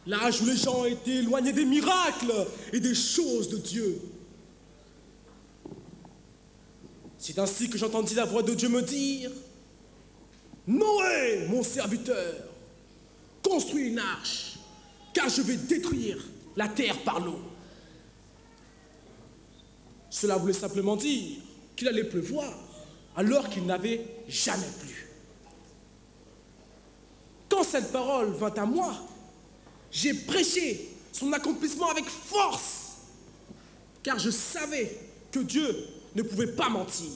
l'âge où les gens étaient éloignés des miracles et des choses de Dieu. C'est ainsi que j'entendis la voix de Dieu me dire: Noé, mon serviteur, construis une arche, car je vais détruire la terre par l'eau. Cela voulait simplement dire qu'il allait pleuvoir, alors qu'il n'avait jamais plu. Quand cette parole vint à moi, j'ai prêché son accomplissement avec force, car je savais que Dieu ne pouvait pas mentir.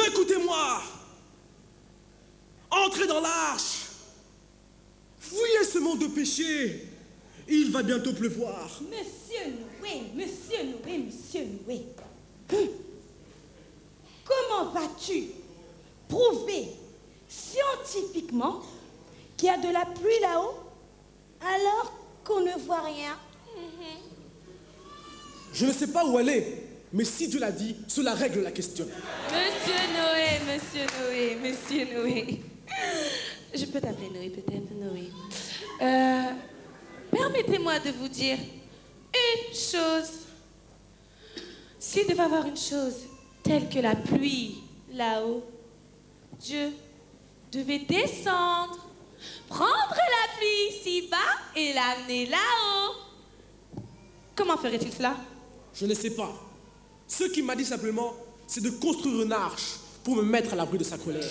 Écoutez-moi, entrez dans l'arche, fouillez ce monde de péché, il va bientôt pleuvoir. Monsieur Noé. Comment vas-tu prouver scientifiquement qu'il y a de la pluie là-haut alors qu'on ne voit rien? Je ne sais pas où aller, mais si Dieu l'a dit, cela règle la question. Monsieur Noé. Je peux t'appeler Noé, peut-être, Noé. Permettez-moi de vous dire une chose. S'il devait avoir une chose telle que la pluie là-haut, Dieu devait descendre, prendre la pluie ici-bas et l'amener là-haut. Comment ferait-il cela? Je ne sais pas. Ce qu'il m'a dit simplement, c'est de construire une arche pour me mettre à l'abri de sa colère.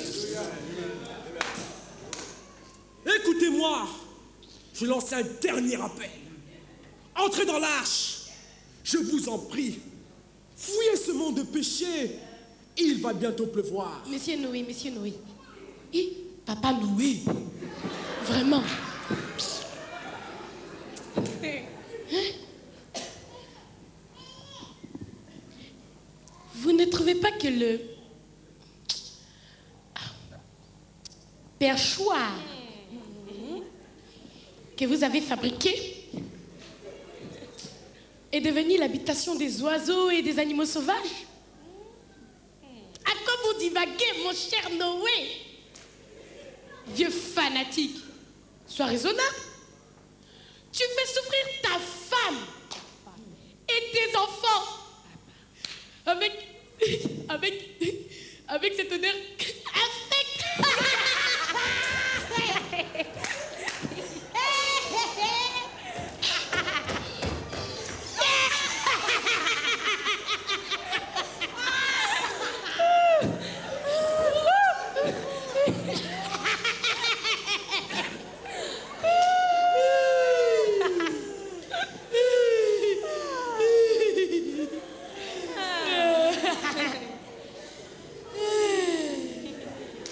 Écoutez-moi, je lance un dernier appel. Entrez dans l'arche, je vous en prie. Fouillez ce monde de péché, il va bientôt pleuvoir. Monsieur Noé. Papa Noé. Vraiment. Vous ne trouvez pas que le perchoir que vous avez fabriqué est devenu l'habitation des oiseaux et des animaux sauvages? À quoi vous divaguez, mon cher Noé? Vieux fanatique, sois raisonnable. Tu fais souffrir ta femme et tes enfants avec cette odeur infecte.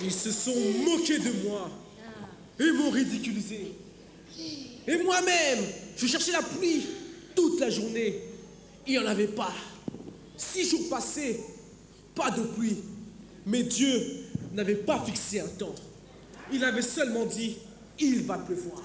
Ils se sont moqués de moi et m'ont ridiculisé. Et moi-même, je cherchais la pluie toute la journée. Il n'y en avait pas. 6 jours passés, pas de pluie. Mais Dieu n'avait pas fixé un temps. Il avait seulement dit, il va pleuvoir.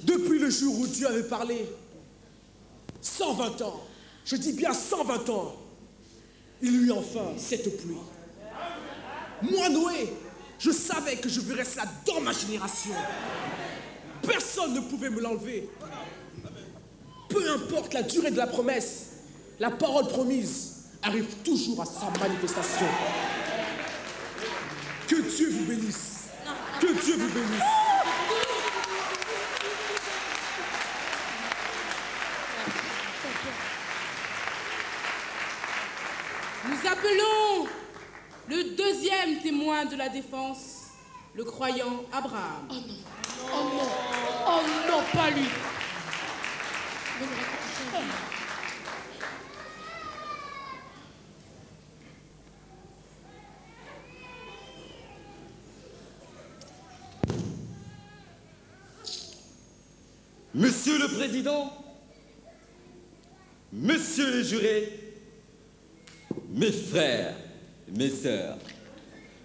Depuis le jour où Dieu avait parlé, 120 ans, je dis bien 120 ans, il eut enfin cette pluie. Moi, Noé, je savais que je verrais cela dans ma génération. Personne ne pouvait me l'enlever. Peu importe la durée de la promesse, la parole promise arrive toujours à sa manifestation. Que Dieu vous bénisse. Que Dieu vous bénisse. Nous appelons le deuxième témoin de la défense, le croyant Abraham. Oh non. Oh non. Oh non, pas lui. Venez, racontez ça. Monsieur le Président, Monsieur les jurés, mes frères, mes sœurs,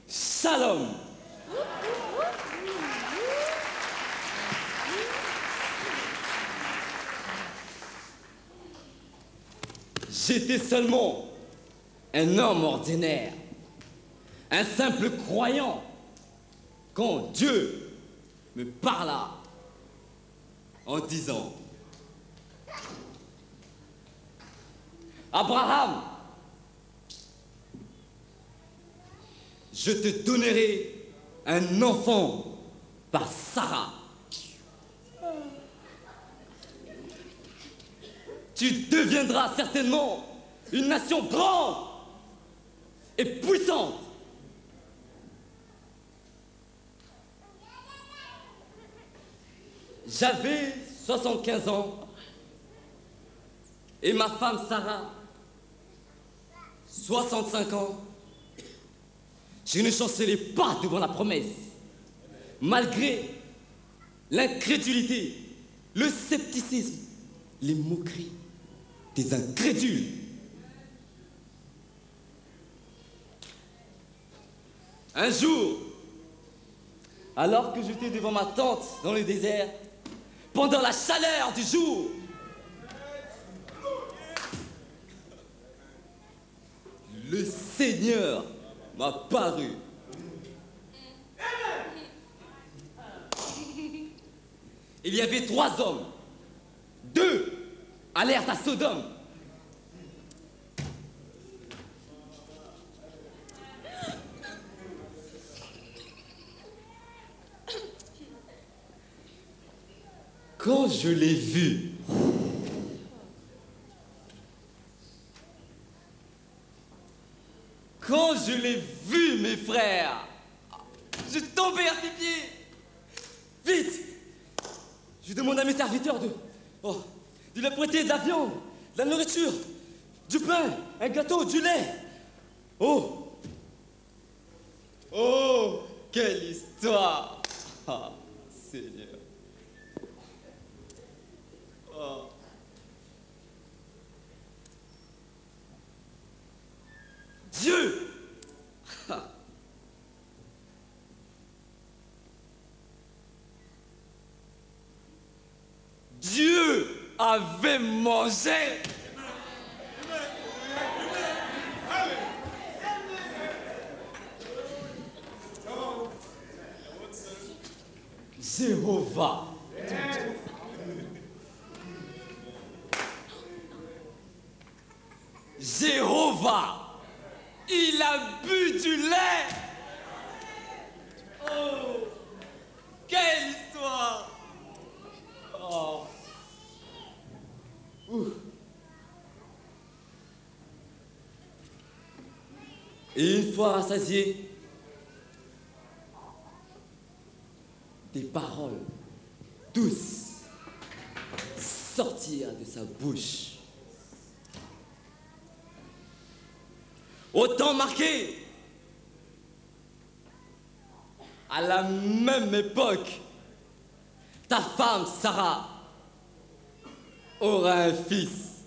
Shalom. J'étais seulement un homme ordinaire, un simple croyant, quand Dieu me parla en disant: Abraham, je te donnerai un enfant par Sarah. Tu deviendras certainement une nation grande et puissante. J'avais 75 ans et ma femme Sarah 65 ans. Je ne chancelais pas devant la promesse, malgré l'incrédulité, le scepticisme, les moqueries des incrédules. Un jour, alors que j'étais devant ma tente dans le désert, pendant la chaleur du jour, le Seigneur m'a paru. Il y avait 3 hommes. 2 allèrent à Sodome. Quand je l'ai vu, mes frères, je tombais à ses pieds. Vite, je demande à mes serviteurs de lui apprêter de la viande, de la nourriture, du pain, un gâteau, du lait. Oh, quelle histoire! Ah, Seigneur. Oh. Dieu! Dieu avait mangé. Jéhovah. Jéhovah, il a bu du lait. Oh, quelle histoire. Oh. Et une fois rassasié, des paroles douces sortirent de sa bouche. Au temps marqué, à la même époque, ta femme Sarah aura un fils.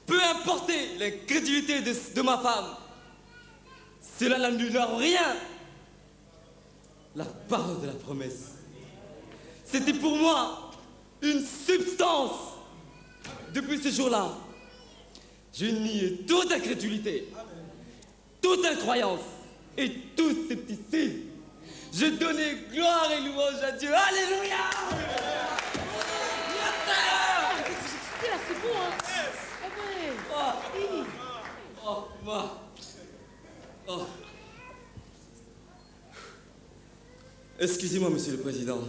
Peu importe l'incrédulité de ma femme, cela n'annulera rien. La parole de la promesse, c'était pour moi une substance. Depuis ce jour-là, je niais toute incrédulité, toute incroyance et tout scepticisme. Je donnais gloire et louange à Dieu. Alléluia! Là, c'est bon, hein. Excusez-moi, Monsieur le Président.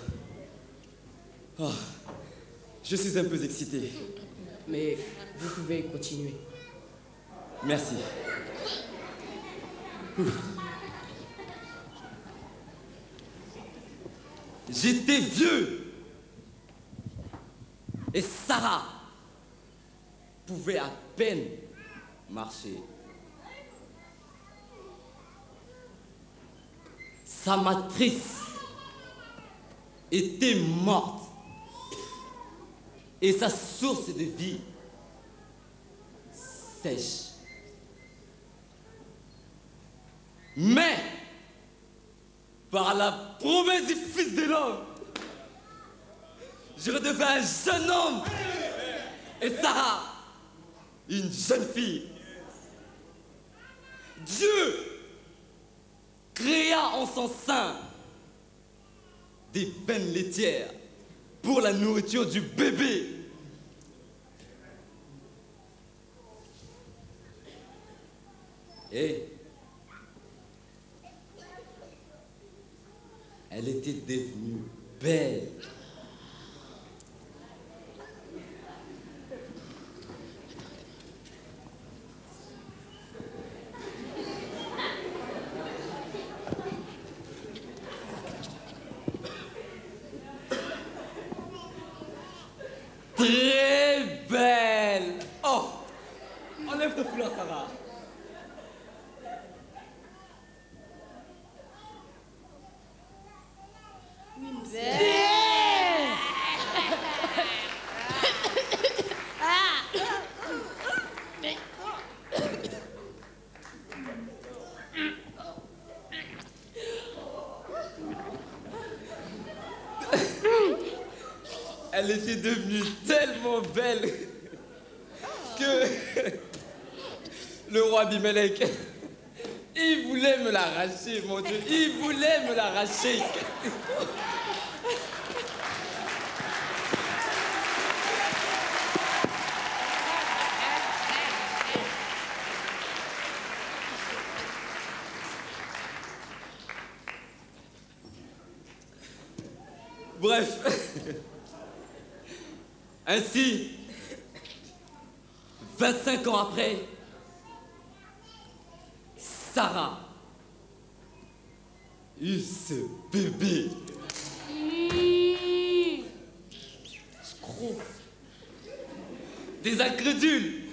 Je suis un peu excité. Mais vous pouvez continuer. Merci. j'étais vieux. Et Sarah pouvait à peine marcher. Sa matrice était morte et sa source de vie sèche. Mais, par la promesse du Fils de l'homme, je redeviens un jeune homme et Sarah, une jeune fille. Dieu créa en son sein des veines laitières pour la nourriture du bébé. Et elle était devenue belle. Très belle. Oh, enlève ton foulard, Sarah. Elle était devenue tellement belle que le roi Abimelech, il voulait me l'arracher, mon Dieu, il voulait me l'arracher. Bref, ainsi, 25 ans après, Sarah eut ce bébé. Scroc. Des incrédules,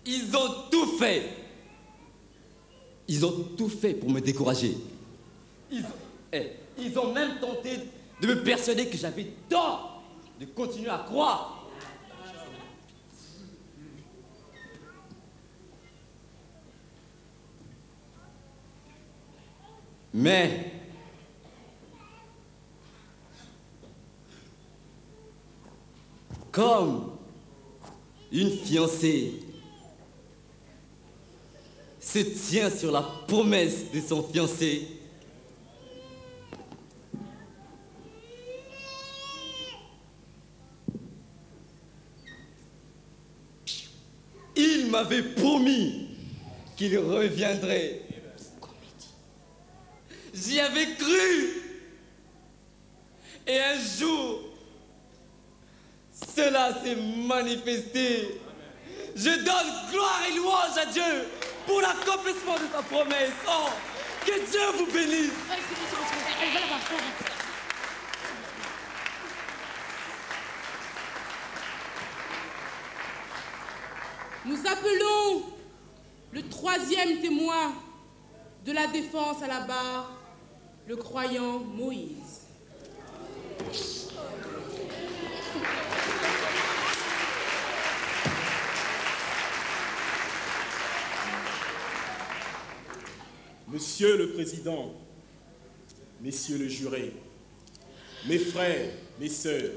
ils ont tout fait. Ils ont tout fait pour me décourager. Ils ont même tenté de me persuader que j'avais tort de continuer à croire. Mais comme une fiancée se tient sur la promesse de son fiancé, il m'avait promis qu'il reviendrait. J'y avais cru. Et un jour, cela s'est manifesté. Je donne gloire et louange à Dieu pour l'accomplissement de sa promesse. Oh, que Dieu vous bénisse. Nous appelons le troisième témoin de la défense à la barre, le croyant Moïse. Monsieur le Président, messieurs les jurés, mes frères, mes sœurs,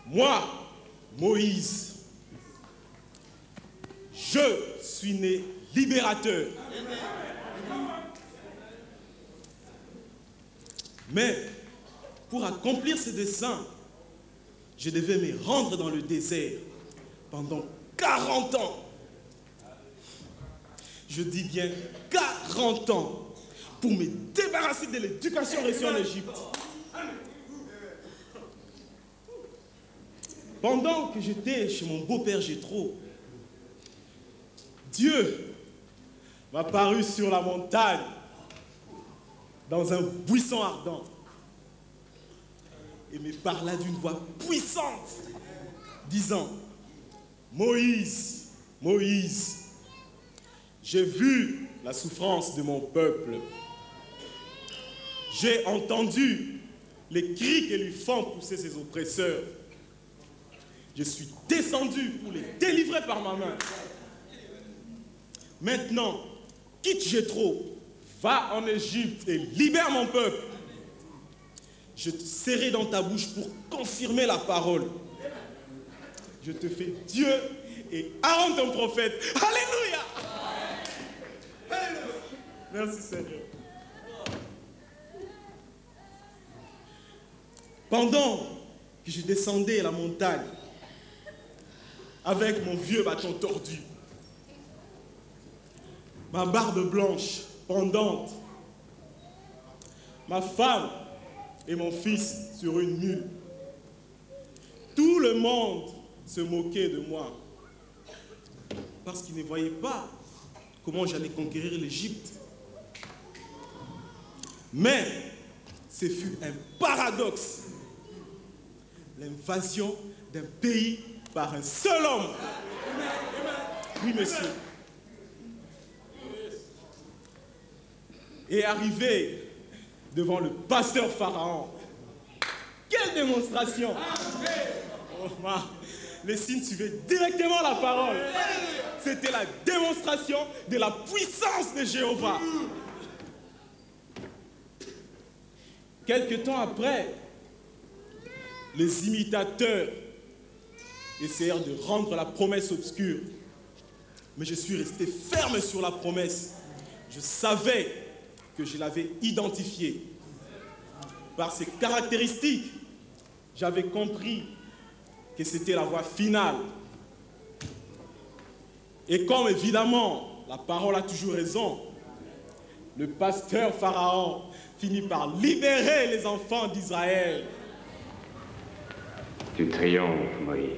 moi, Moïse, je suis né libérateur. Mais pour accomplir ce dessein, je devais me rendre dans le désert pendant 40 ans. Je dis bien 40 ans pour me débarrasser de l'éducation reçue en Égypte. Pendant que j'étais chez mon beau-père Jéthro, Dieu m'a paru sur la montagne dans un buisson ardent et me parla d'une voix puissante, disant, « Moïse, Moïse, j'ai vu la souffrance de mon peuple. J'ai entendu les cris que lui font pousser ses oppresseurs. Je suis descendu pour les délivrer par ma main. Maintenant, quitte Jéthro, va en Égypte et libère mon peuple. Je te serrai dans ta bouche pour confirmer la parole. Je te fais Dieu et Aaron ton prophète. Alléluia! Alléluia. Merci Seigneur. Pendant que je descendais la montagne avec mon vieux bâton tordu, ma barbe blanche pendante, ma femme et mon fils sur une mule, tout le monde se moquait de moi parce qu'ils ne voyaient pas comment j'allais conquérir l'Égypte. Mais ce fut un paradoxe, l'invasion d'un pays par un seul homme. Oui, monsieur. Et arrivé devant le pasteur Pharaon, quelle démonstration! Oh, les signes suivaient directement la parole. C'était la démonstration de la puissance de Jéhovah. Quelque temps après, les imitateurs essayèrent de rendre la promesse obscure. Mais je suis resté ferme sur la promesse. Je savais que je l'avais identifiée. Par ses caractéristiques, j'avais compris que c'était la voie finale. Et comme évidemment, la parole a toujours raison, le pasteur Pharaon finit par libérer les enfants d'Israël. Tu triomphes, Moïse.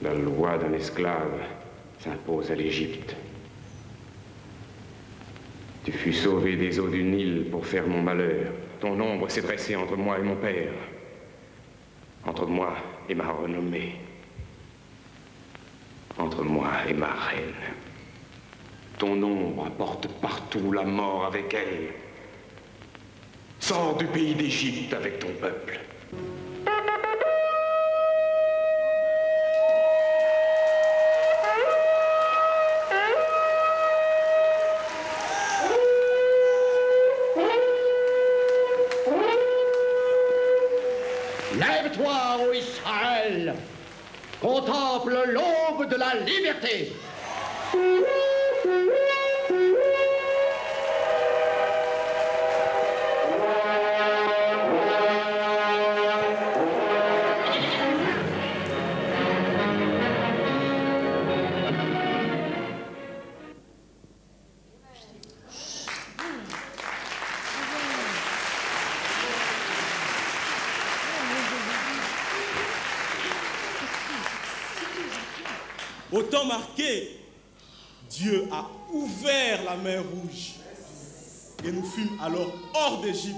La loi d'un esclave s'impose à l'Égypte. Tu fus sauvé des eaux du Nil pour faire mon malheur. Ton ombre s'est dressée entre moi et mon père, entre moi et ma renommée, entre moi et ma reine. Ton ombre apporte partout la mort avec elle. Sors du pays d'Égypte avec ton peuple. Lève-toi, ô Israël, contemple l'aube de la liberté. Au temps marqué, Dieu a ouvert la mer Rouge et nous fûmes alors hors d'Égypte.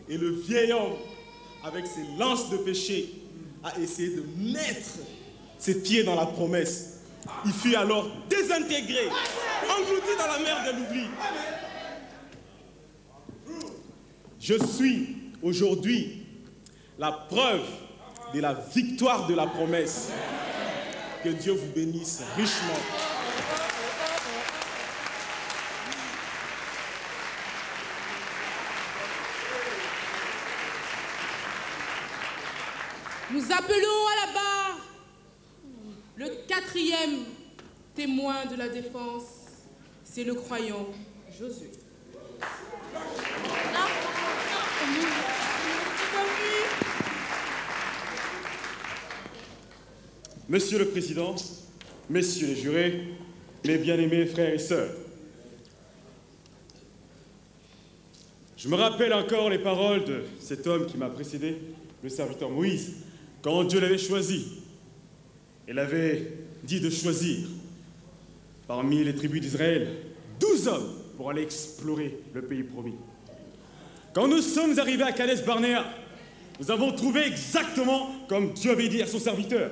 Et le vieil homme, avec ses lances de péché, a essayé de mettre ses pieds dans la promesse. Il fut alors désintégré, englouti dans la mer de l'oubli. Je suis aujourd'hui la preuve de la victoire de la promesse. Que Dieu vous bénisse richement. Nous appelons à la barre le 4e témoin de la défense, c'est le croyant Josué. Monsieur le Président, Messieurs les jurés, mes bien-aimés frères et sœurs, je me rappelle encore les paroles de cet homme qui m'a précédé, le serviteur Moïse, quand Dieu l'avait choisi. Il avait dit de choisir parmi les tribus d'Israël 12 hommes pour aller explorer le pays promis. Quand nous sommes arrivés à Cades Barnea, nous avons trouvé exactement comme Dieu avait dit à son serviteur.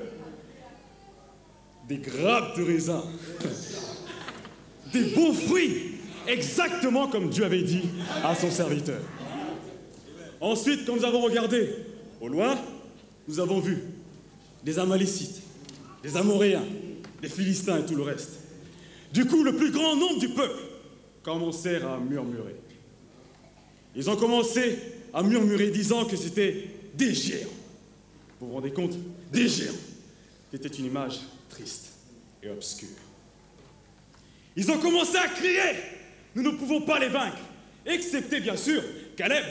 Des grappes de raisin, des beaux fruits, exactement comme Dieu avait dit à son serviteur. Ensuite, quand nous avons regardé au loin, nous avons vu des Amalécites, des Amoréens, des Philistins et tout le reste. Du coup, le plus grand nombre du peuple commencèrent à murmurer. Ils ont commencé à murmurer disant que c'était des géants. Vous vous rendez compte? Des géants. C'était une image triste et obscure. Ils ont commencé à crier. Nous ne pouvons pas les vaincre, excepté bien sûr Caleb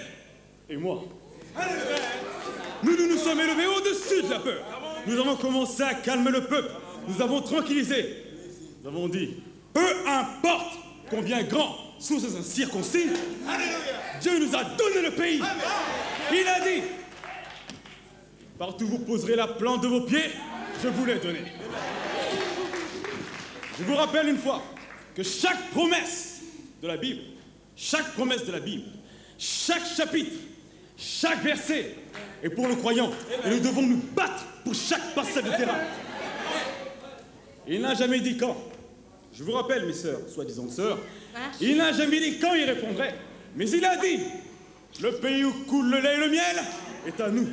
et moi. Nous nous sommes élevés au-dessus de la peur. Nous avons commencé à calmer le peuple. Nous avons tranquillisé. Nous avons dit, peu importe combien grand sont ces incirconcis, Dieu nous a donné le pays. Il a dit, partout où vous poserez la plante de vos pieds, je vous l'ai donné. Je vous rappelle une fois que chaque promesse de la Bible, chaque chapitre, chaque verset est pour le croyant. Et nous devons nous battre pour chaque passage de terrain. Il n'a jamais dit quand. Je vous rappelle, mes sœurs, soi-disant sœurs, il n'a jamais dit quand il répondrait. Mais il a dit, le pays où coule le lait et le miel est à nous.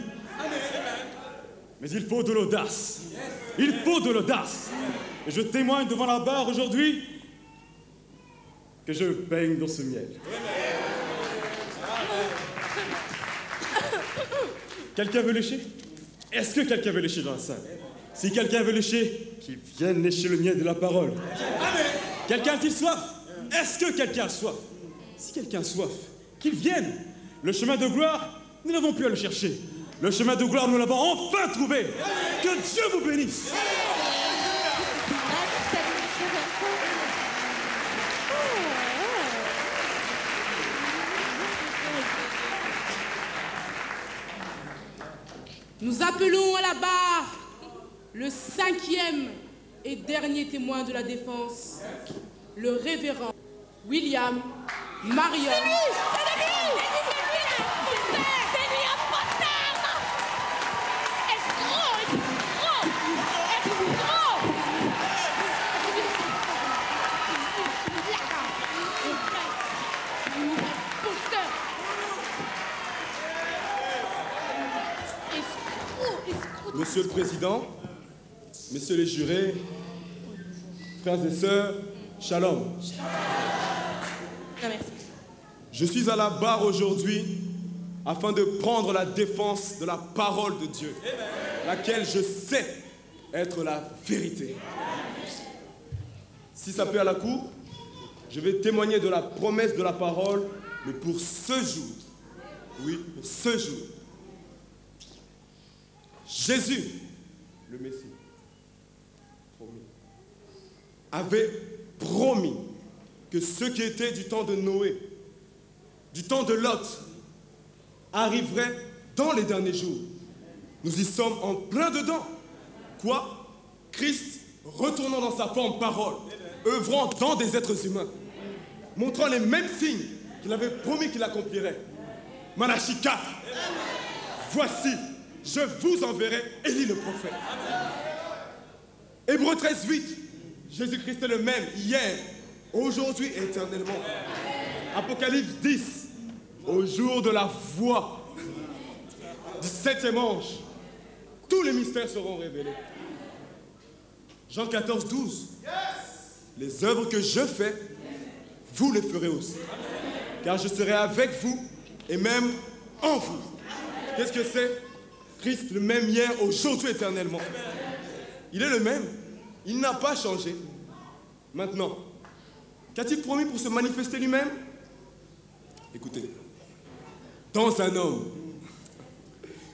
Mais il faut de l'audace. Il faut de l'audace. Et je témoigne devant la barre aujourd'hui que je baigne dans ce miel. Quelqu'un veut lécher? Est-ce que quelqu'un veut lécher dans la salle? Si quelqu'un veut lécher, qu'il vienne lécher le miel de la parole. Quelqu'un a-t-il soif? Est-ce que quelqu'un a soif? Si quelqu'un a soif, qu'il vienne. Le chemin de gloire, nous n'avons plus à le chercher. Le chemin de gloire, nous l'avons enfin trouvé. Que Dieu vous bénisse. Nous appelons à la barre le 5e et dernier témoin de la défense, le révérend William Marion. Monsieur le Président, messieurs les jurés, frères et sœurs, shalom. Je suis à la barre aujourd'hui afin de prendre la défense de la parole de Dieu, laquelle je sais être la vérité. Si ça peut à la cour, je vais témoigner de la promesse de la parole, mais pour ce jour, oui, pour ce jour, Jésus, le Messie, avait promis que ceux qui étaient du temps de Noé, du temps de Lot, arriveraient dans les derniers jours. Nous y sommes en plein dedans. Quoi? Christ, retournant dans sa forme parole, œuvrant dans des êtres humains, montrant les mêmes signes qu'il avait promis qu'il accomplirait. Malachie 4. Voici, je vous enverrai Élie le prophète. Hébreux 13, 8. Jésus-Christ est le même hier, aujourd'hui et éternellement. Apocalypse 10. Au jour de la voix du 7e ange, tous les mystères seront révélés. Jean 14, 12. Les œuvres que je fais, vous les ferez aussi. Car je serai avec vous et même en vous. Qu'est-ce que c'est? Christ le même hier, aujourd'hui, éternellement. Il est le même. Il n'a pas changé. Maintenant, qu'a-t-il promis pour se manifester lui-même? Écoutez. Dans un homme,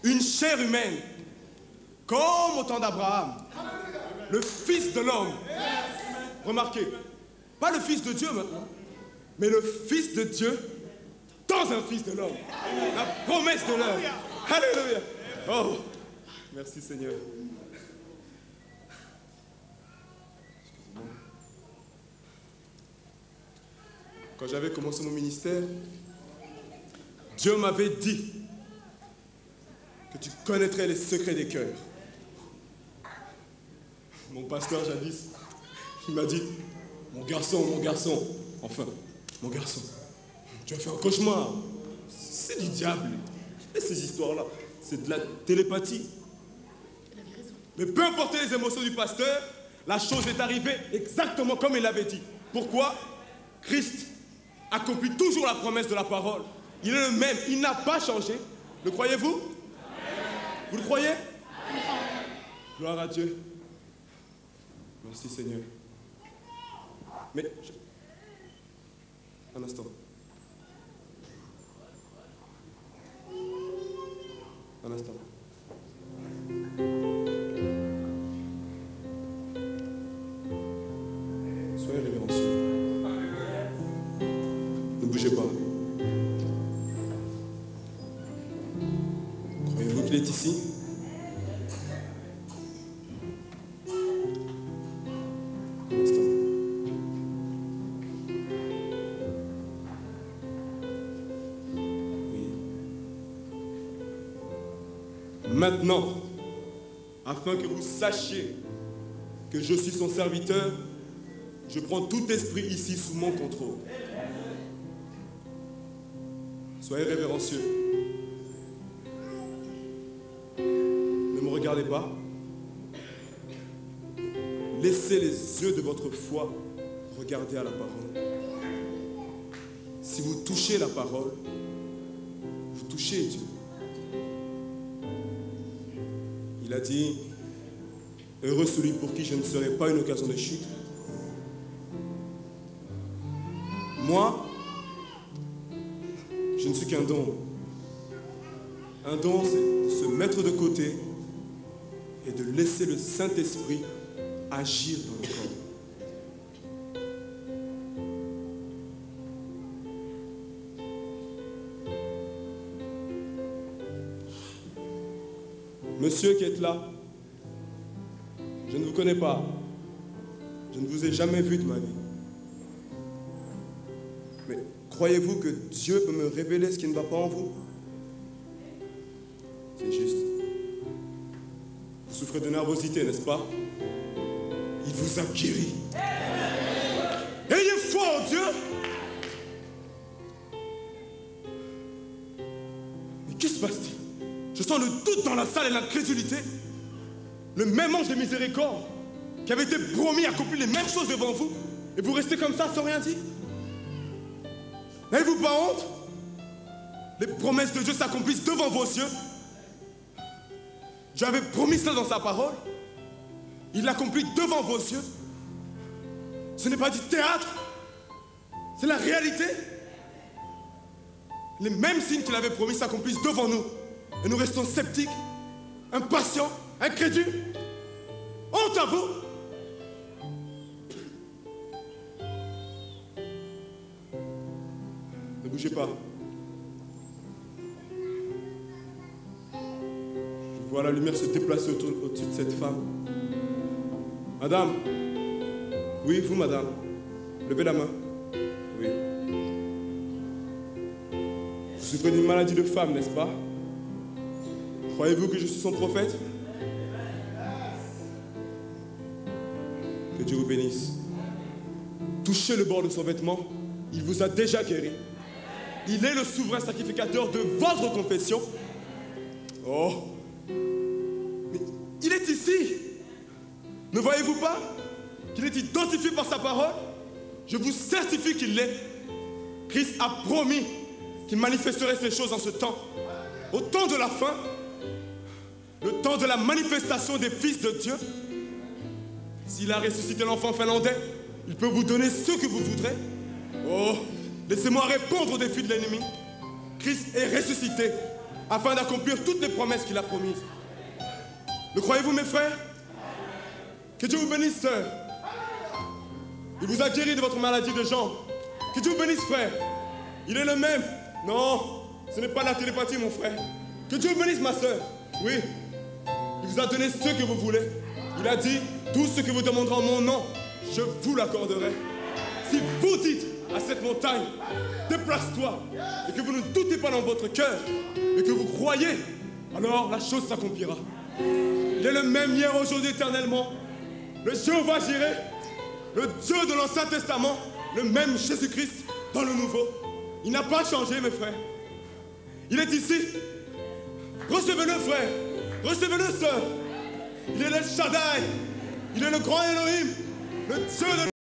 une chair humaine, comme au temps d'Abraham, le Fils de l'homme. Remarquez, pas le Fils de Dieu maintenant, mais le Fils de Dieu dans un Fils de l'homme. La promesse de l'homme. Alléluia. Oh, merci Seigneur. Excusez-moi. quand j'avais commencé mon ministère, Dieu m'avait dit que tu connaîtrais les secrets des cœurs. Mon pasteur jadis, il m'a dit, mon garçon, enfin, mon garçon, tu as fait un cauchemar. C'est du diable. Et ces histoires-là, c'est de la télépathie. Mais peu importe les émotions du pasteur, la chose est arrivée exactement comme il l'avait dit. Pourquoi? Christ accomplit toujours la promesse de la parole. Il est le même, il n'a pas changé. Le croyez-vous? Vous le croyez? Gloire à Dieu. Merci Seigneur. Mais, un instant. Un instant. Soyez révérencieux. Ne bougez pas. Croyez-vous qu'il est ici? Un instant. Oui. Maintenant, afin que vous sachiez que je suis son serviteur, je prends tout esprit ici sous mon contrôle. Soyez révérencieux. Ne me regardez pas. Laissez les yeux de votre foi regarder à la parole. Si vous touchez la parole, vous touchez Dieu. Il a dit, heureux celui pour qui je ne serai pas une occasion de chute. Moi, je ne suis qu'un don. Un don, c'est de se mettre de côté et de laisser le Saint-Esprit agir dans le corps. Monsieur qui êtes là, je ne vous connais pas. Je ne vous ai jamais vu de ma vie. Mais croyez-vous que Dieu peut me révéler ce qui ne va pas en vous? C'est juste. Vous souffrez de nervosité, n'est-ce pas? Il vous a guéri. Ayez foi en Dieu. Mais qu'est-ce qui se passe-t-il? Je sens le doute dans la salle et l'incrédulité. Le même ange de miséricorde qui avait été promis accomplir les mêmes choses devant vous, et vous restez comme ça sans rien dire? N'avez-vous pas honte? Les promesses de Dieu s'accomplissent devant vos yeux. Dieu avait promis cela dans sa parole. Il l'accomplit devant vos yeux. Ce n'est pas du théâtre, c'est la réalité. Les mêmes signes qu'il avait promis s'accomplissent devant nous. Et nous restons sceptiques, impatients, incrédules. Honte à vous! Ne bougez pas. Je vois la lumière se déplacer au-dessus de cette femme. Madame. Oui, vous, madame. Levez la main. Oui. Vous souffrez d'une maladie de femme, n'est-ce pas? Croyez-vous que je suis son prophète? Que Dieu vous bénisse. Touchez le bord de son vêtement. Il vous a déjà guéri. Il est le souverain sacrificateur de votre confession. Oh! Mais il est ici. Ne voyez-vous pas qu'il est identifié par sa parole? Je vous certifie qu'il l'est. Christ a promis qu'il manifesterait ces choses en ce temps. Au temps de la fin, le temps de la manifestation des fils de Dieu. S'il a ressuscité l'enfant finlandais, il peut vous donner ce que vous voudrez. Oh, laissez-moi répondre au défi de l'ennemi. Christ est ressuscité afin d'accomplir toutes les promesses qu'il a promises. Le croyez-vous, mes frères? Que Dieu vous bénisse, sœur. Il vous a guéri de votre maladie de jambes. Que Dieu vous bénisse, frère. Il est le même. Non, ce n'est pas la télépathie, mon frère. Que Dieu vous bénisse, ma sœur. Oui, il vous a donné ce que vous voulez. Il a dit, tout ce que vous demanderez en mon nom, je vous l'accorderai. Si vous dites, à cette montagne, déplace-toi, et que vous ne doutez pas dans votre cœur, mais que vous croyez, alors la chose s'accomplira. Il est le même hier, aujourd'hui, éternellement. Le Jéhovah Jireh, le Dieu de l'Ancien Testament, le même Jésus-Christ dans le Nouveau. Il n'a pas changé, mes frères. Il est ici. Recevez-le, frère. Recevez-le, sœur. Il est le Shaddai. Il est le grand Elohim, le Dieu de